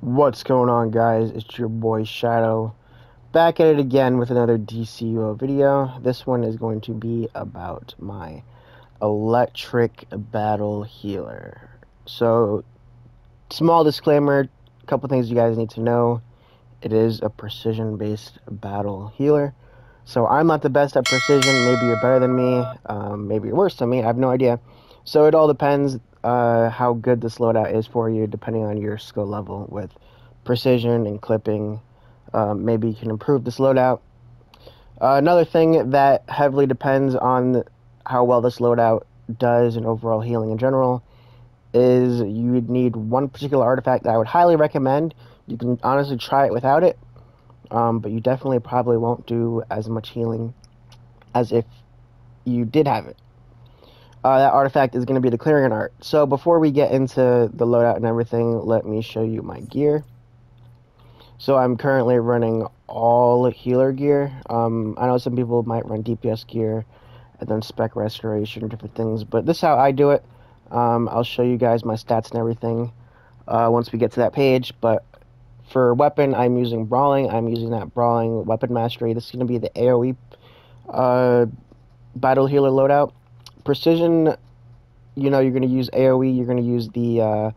What's going on, guys? It's your boy Shadow, back at it again with another DCUO video. This one is going to be about my electric battle healer. So, small disclaimer, a couple things you guys need to know. It is a precision-based battle healer. So I'm not the best at precision. Maybe you're better than me. Maybe you're worse than me. I have no idea. So it all depends how good this loadout is for you, depending on your skill level with precision and clipping. Maybe you can improve this loadout. Another thing that heavily depends on how well this loadout does and overall healing in general is you would need one particular artifact that I would highly recommend. You can honestly try it without it, but you definitely probably won't do as much healing as if you did have it. That artifact is going to be the Clarion Art. So before we get into the loadout and everything, let me show you my gear. So I'm currently running all healer gear. I know some people might run DPS gear and then spec restoration, different things, but this is how I do it. I'll show you guys my stats and everything once we get to that page, but for weapon, I'm using Brawling. I'm using that Brawling Weapon Mastery. This is going to be the AoE Battle Healer loadout. Precision, you know, you're going to use AoE, you're going to use the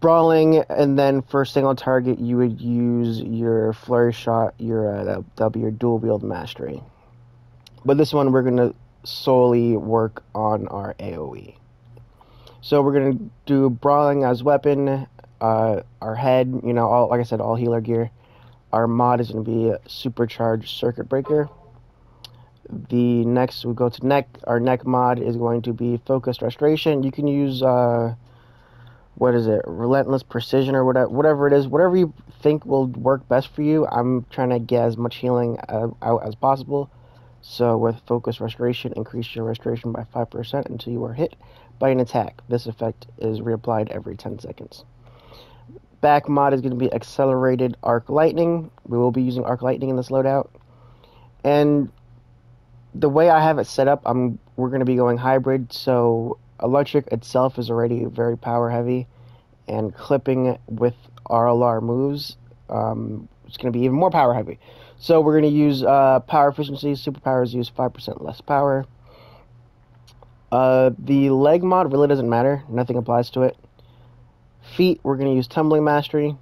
Brawling, and then for single target, you would use your Flurry Shot, that'll be your Dual Wield Mastery. But this one, we're going to solely work on our AoE. So we're going to do Brawling as weapon, our head, you know, like I said, all healer gear. Our mod is going to be Supercharged Circuit Breaker. The next, we go to neck. Our neck mod is going to be Focused Restoration. You can use, what is it, Relentless Precision or whatever it is. Whatever you think will work best for you. I'm trying to get as much healing out as possible. So with Focused Restoration, increase your restoration by 5% until you are hit by an attack. This effect is reapplied every 10 seconds. Back mod is going to be Accelerated Arc Lightning. We will be using Arc Lightning in this loadout. And the way I have it set up, we're going to be going hybrid, so electric itself is already very power heavy, and clipping with RLR moves, it's going to be even more power heavy. So we're going to use power efficiency. Superpowers use 5% less power. The leg mod really doesn't matter. Nothing applies to it. Feet, we're going to use Tumbling Mastery.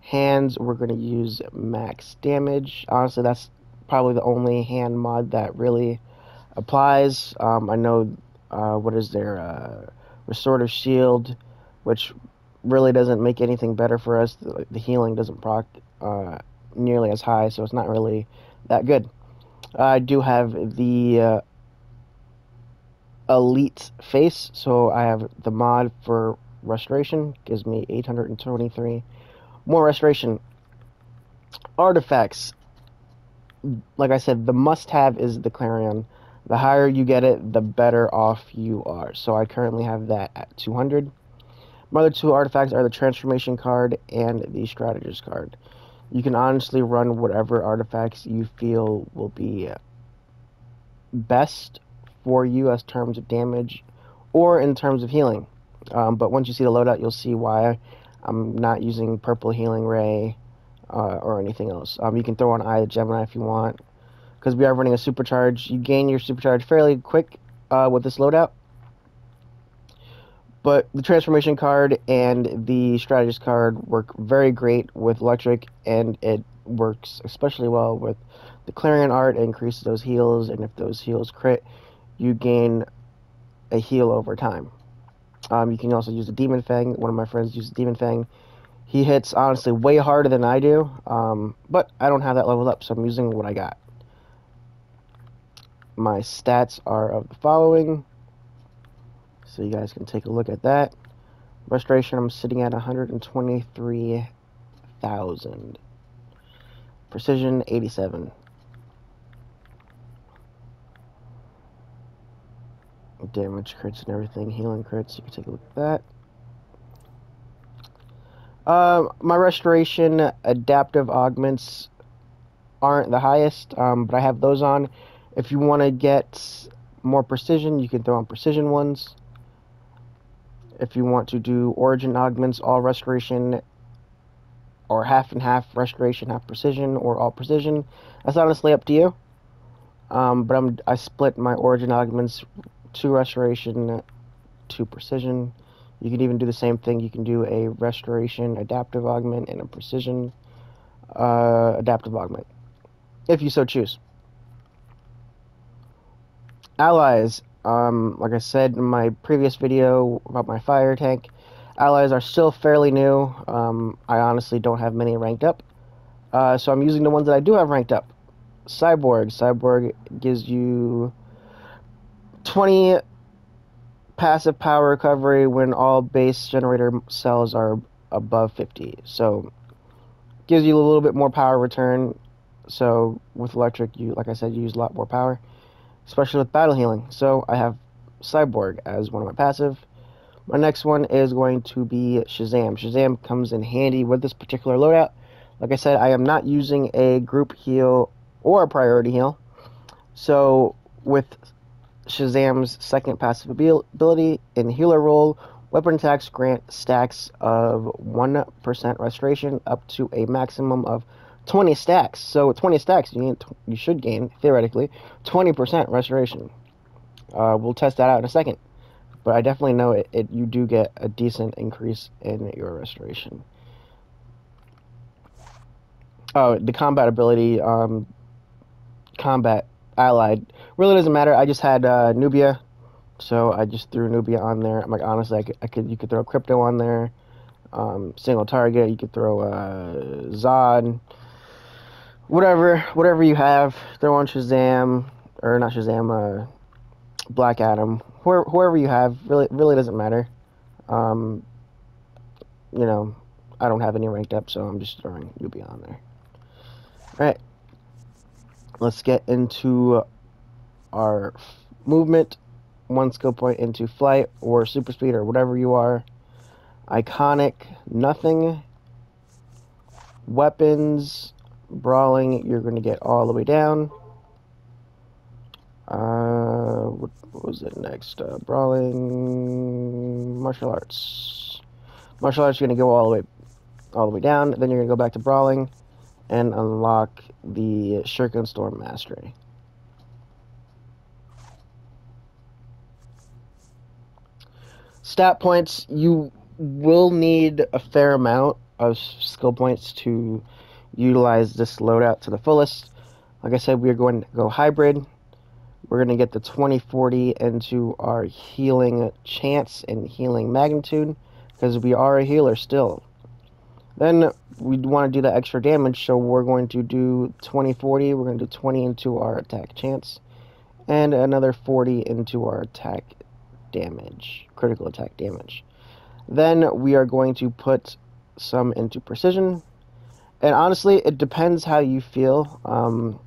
Hands, we're going to use Max Damage. Honestly, that's probably the only hand mod that really applies. I know, what is there, Restorative Shield, which really doesn't make anything better for us. The healing doesn't proc nearly as high, so it's not really that good. I do have the Elite Face, so I have the mod for Restoration, gives me 823 more restoration. Artifacts, like I said, the must-have is the Clarion. The higher you get it, the better off you are. So I currently have that at 200. My other two artifacts are the Transformation card and the Strategist card. You can honestly run whatever artifacts you feel will be best for you as terms of damage or in terms of healing. But once you see the loadout, you'll see why I'm not using Purple Healing Ray or anything else. You can throw on Eye of Gemini if you want, because we are running a supercharge. You gain your supercharge fairly quick with this loadout. But the Transformation card and the Strategist card work very great with electric, and it works especially well with the Clarion Art. It increases those heals, and if those heals crit, you gain a heal over time. You can also use the Demon Fang. One of my friends uses Demon Fang. He hits, honestly, way harder than I do, but I don't have that leveled up, so I'm using what I got. My stats are of the following, so you guys can take a look at that. Restoration, I'm sitting at 123,000. Precision, 87. Damage crits and everything, healing crits, you can take a look at that. My restoration adaptive augments aren't the highest, but I have those on. If you want to get more precision, you can throw on precision ones. If you want to do origin augments, all restoration or half and half restoration, half precision, or all precision. That's honestly up to you. But I split my origin augments to restoration, to precision. You can even do the same thing. You can do a restoration adaptive augment and a precision adaptive augment, if you so choose. Allies, like I said in my previous video about my fire tank, allies are still fairly new. I honestly don't have many ranked up, so I'm using the ones that I do have ranked up. Cyborg. Cyborg gives you 20 passive power recovery when all base generator cells are above 50. So gives you a little bit more power return. So with electric, like I said, you use a lot more power, especially with battle healing. So I have Cyborg as one of my passive. My next one is going to be Shazam. Shazam comes in handy with this particular loadout. Like I said, I am not using a group heal or a priority heal. So with Shazam's second passive ability, in healer role, weapon attacks grant stacks of 1% restoration up to a maximum of 20 stacks. So with 20 stacks, you should gain, theoretically, 20% restoration. We'll test that out in a second. But I definitely know you do get a decent increase in your restoration. Oh, the combat ability, combat allied, really doesn't matter. I just had Nubia, so I just threw Nubia on there. I'm like, honestly, you could throw Crypto on there, single target. You could throw Zod, whatever you have. Throw on Shazam, or not Shazam, Black Adam, whoever you have. Really doesn't matter. You know, I don't have any ranked up, so I'm just throwing Nubia on there. All right, let's get into our movement. One skill point into flight or super speed or whatever you are. Iconic, nothing. Weapons, brawling, you're going to get all the way down. What was it next? Brawling, martial arts. Martial arts, you're going to go all the way down. Then you're going to go back to brawling and unlock the Shuriken Storm Mastery. Stat points, you will need a fair amount of skill points to utilize this loadout to the fullest. Like I said, we are going to go hybrid. We're going to get the 2040 into our healing chance and healing magnitude, because we are a healer still. Then we want to do the extra damage, so we're going to do 2040. We're going to do 20 into our attack chance, and another 40 into our attack damage, critical attack damage. Then we are going to put some into precision. And honestly, it depends how you feel.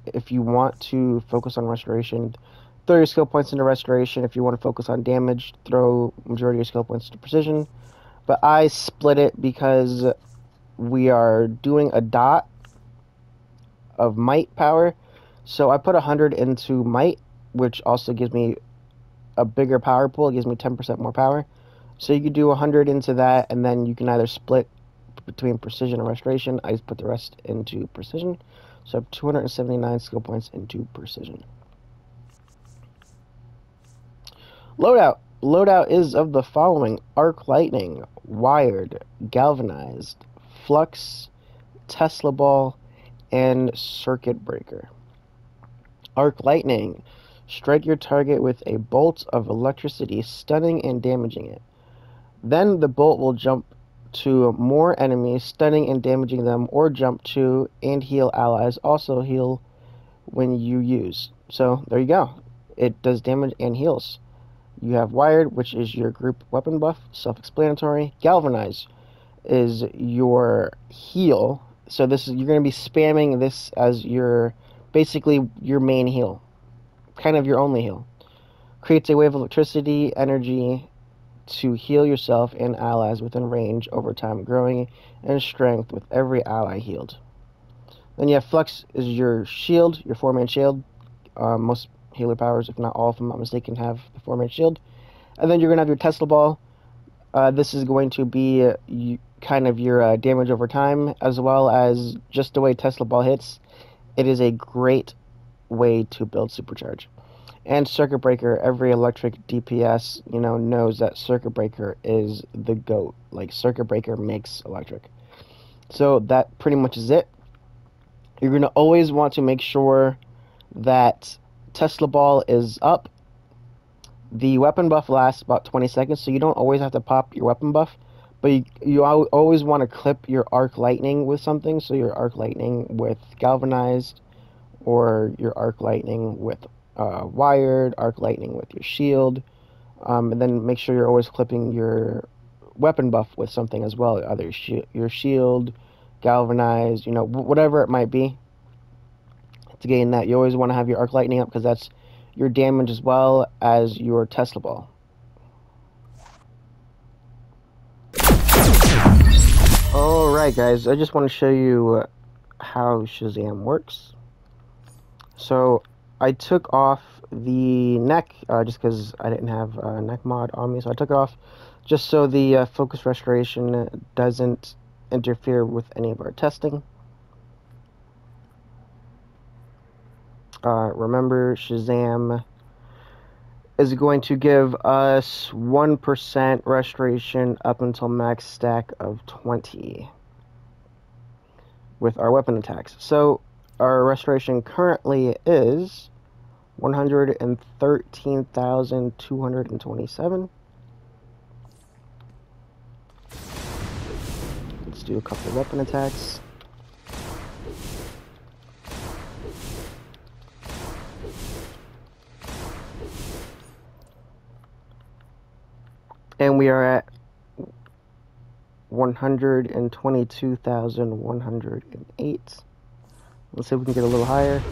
If you want to focus on restoration, throw your skill points into restoration. If you want to focus on damage, throw majority of your skill points into precision. But I split it because we are doing a dot of might power. So I put 100 into might, which also gives me a bigger power pool. It gives me 10% more power. So you could do 100 into that, and then you can either split between precision and restoration. I just put the rest into precision. So I have 279 skill points into precision. Loadout. Loadout is of the following: Arc Lightning, Wired, Galvanized, Flux, Tesla Ball, and Circuit Breaker. Arc Lightning. Strike your target with a bolt of electricity, stunning and damaging it. Then the bolt will jump to more enemies, stunning and damaging them, or jump to and heal allies. Also heal when you use. So there you go. It does damage and heals. You have Wired, which is your group weapon buff, self-explanatory. Galvanize is your heal. So you're going to be spamming this as basically your main heal. Kind of your only heal. Creates a wave of electricity, energy to heal yourself and allies within range over time, growing in strength with every ally healed. Then you have Flux is your shield, your 4-man shield. Most healer powers, if not all, if I'm not mistaken, have the 4-man shield. And then you're going to have your Tesla Ball. This is going to be kind of your damage over time, as well as just the way Tesla Ball hits. It is a great way to build Supercharge. And Circuit Breaker, every electric DPS, knows that Circuit Breaker is the GOAT. Like, Circuit Breaker makes electric. So that pretty much is it. You're going to always want to make sure that Tesla Ball is up. The weapon buff lasts about 20 seconds, so you don't always have to pop your weapon buff. But you always want to clip your Arc Lightning with something, so your Arc Lightning with Galvanized, or your Arc Lightning with Wired, Arc Lightning with your Shield, and then make sure you're always clipping your weapon buff with something as well, either your Shield, Galvanized, whatever it might be. To gain that, you always want to have your Arc Lightning up, because that's your damage as well as your Tesla Ball. Alright guys, I just want to show you how Shazam works. So I took off the neck just because I didn't have a neck mod on me, so I took it off just so the focus restoration doesn't interfere with any of our testing. Remember, Shazam is going to give us 1% restoration up until max stack of 20 with our weapon attacks. So our restoration currently is 113,227. Let's do a couple of weapon attacks. And we are at 122,108. Let's see if we can get a little higher.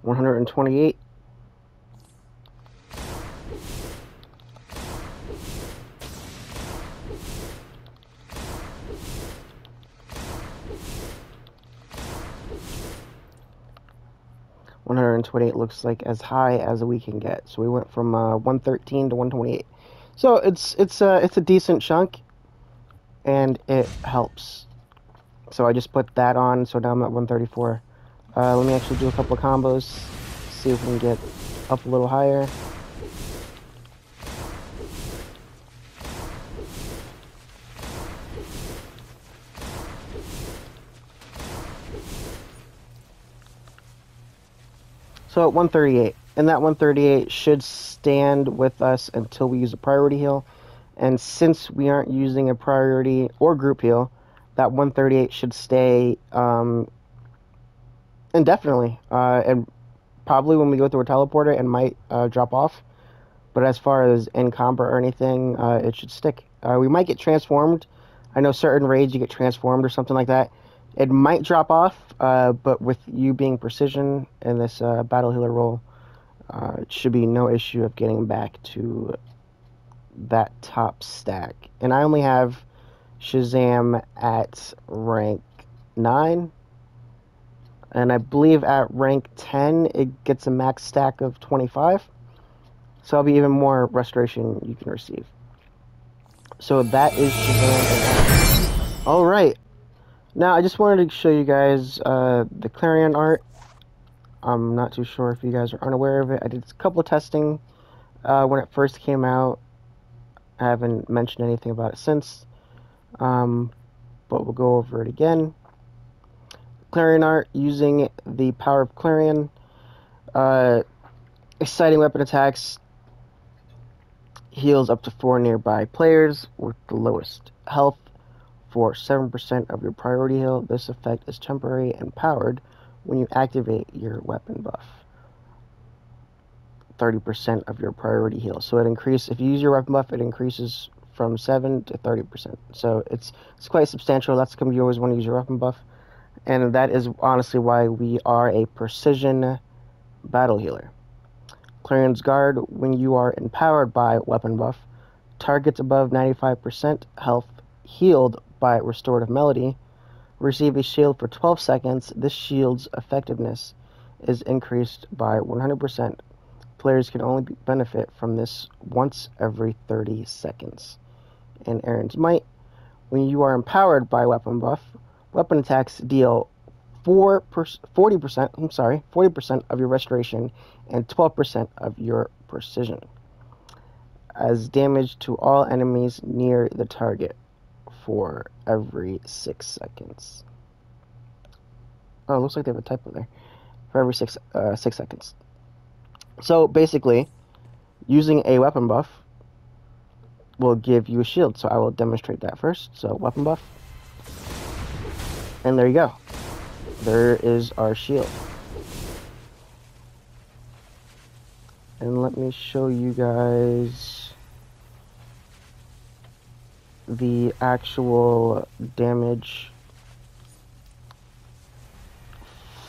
$128. $128 looks like as high as we can get. So we went from 113 to 128. So it's a decent chunk, and it helps. So I just put that on. So now I'm at 134. Let me actually do a couple of combos, see if we can get up a little higher. So at 138, and that 138 should stand with us until we use a priority heal. And since we aren't using a priority or group heal, that 138 should stay indefinitely. And probably when we go through a teleporter, it might drop off. But as far as in combo or anything, it should stick. We might get transformed. I know certain raids you get transformed or something like that. It might drop off, but with you being precision in this battle healer role, it should be no issue of getting back to that top stack. And I only have Shazam at rank 9. And I believe at rank 10, it gets a max stack of 25. So that'll be even more restoration you can receive. So that is Shazam. Alright. Now, I just wanted to show you guys the Clarion art. I'm not too sure if you guys are unaware of it. I did a couple of testing when it first came out. I haven't mentioned anything about it since. But we'll go over it again. Clarion art using the power of Clarion. Exciting weapon attacks. Heals up to 4 nearby players with the lowest health for 7% of your priority heal. This effect is temporary and powered when you activate your weapon buff. 30% of your priority heal. So it increases, if you use your weapon buff, it increases from 7 to 30%. So it's quite substantial. That's because you always want to use your weapon buff. And that is honestly why we are a precision battle healer. Clarion's Guard, when you are empowered by weapon buff, targets above 95% health healed by Restorative Melody receive a shield for 12 seconds. This shield's effectiveness is increased by 100%. Players can only benefit from this once every 30 seconds. And Aaron's Might, when you are empowered by weapon buff, weapon attacks deal 40% of your restoration and 12% of your precision as damage to all enemies near the target for every 6 seconds. Oh, it looks like they have a typo there. For every 6 seconds. So basically, using a weapon buff will give you a shield. So I will demonstrate that first. So weapon buff. And there you go. There is our shield. And let me show you guys the actual damage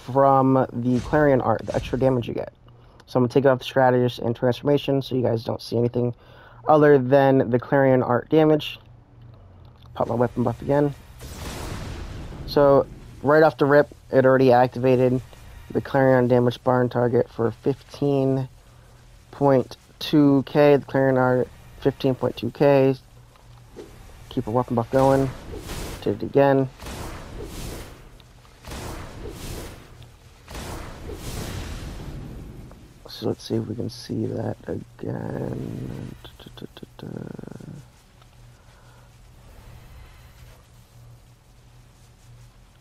from the Clarion art, the extra damage you get. So I'm going to take off the strategist and transformation so you guys don't see anything other than the Clarion art damage. Pop my weapon buff again. So right off the rip, it already activated the Clarion damage bar and target for 15.2k. The Clarion art 15.2k. Keep a weapon buff going. Did it again. So let's see if we can see that again.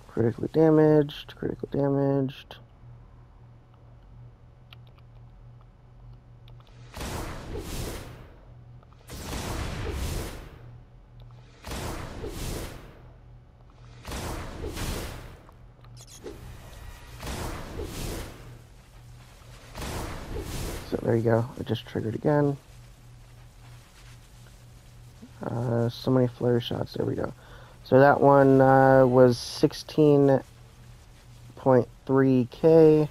Critically damaged, critical damaged. So there you go, it just triggered again. So many flare shots, there we go. So that one was 16.3k.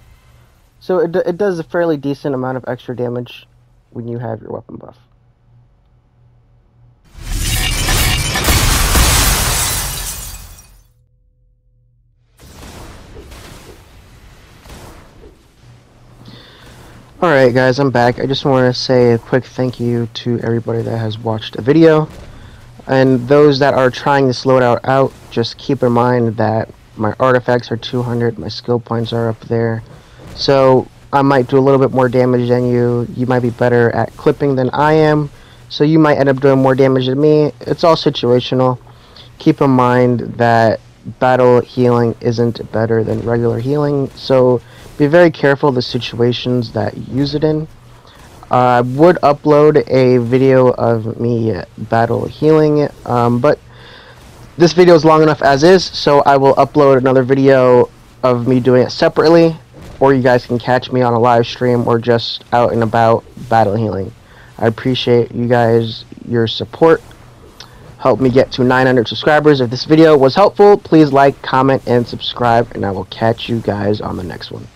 So it does a fairly decent amount of extra damage when you have your weapon buff. Alright guys, I'm back. I just want to say a quick thank you to everybody that has watched the video. And those that are trying to slow it out, just keep in mind that my artifacts are 200, my skill points are up there. So I might do a little bit more damage than you. You might be better at clipping than I am. So you might end up doing more damage than me. It's all situational. Keep in mind that battle healing isn't better than regular healing. So be very careful of the situations that you use it in. I would upload a video of me battle healing, but this video is long enough as is, so I will upload another video of me doing it separately, or you guys can catch me on a live stream or just out and about battle healing. I appreciate you guys, your support. Help me get to 900 subscribers. If this video was helpful, please like, comment, and subscribe, and I will catch you guys on the next one.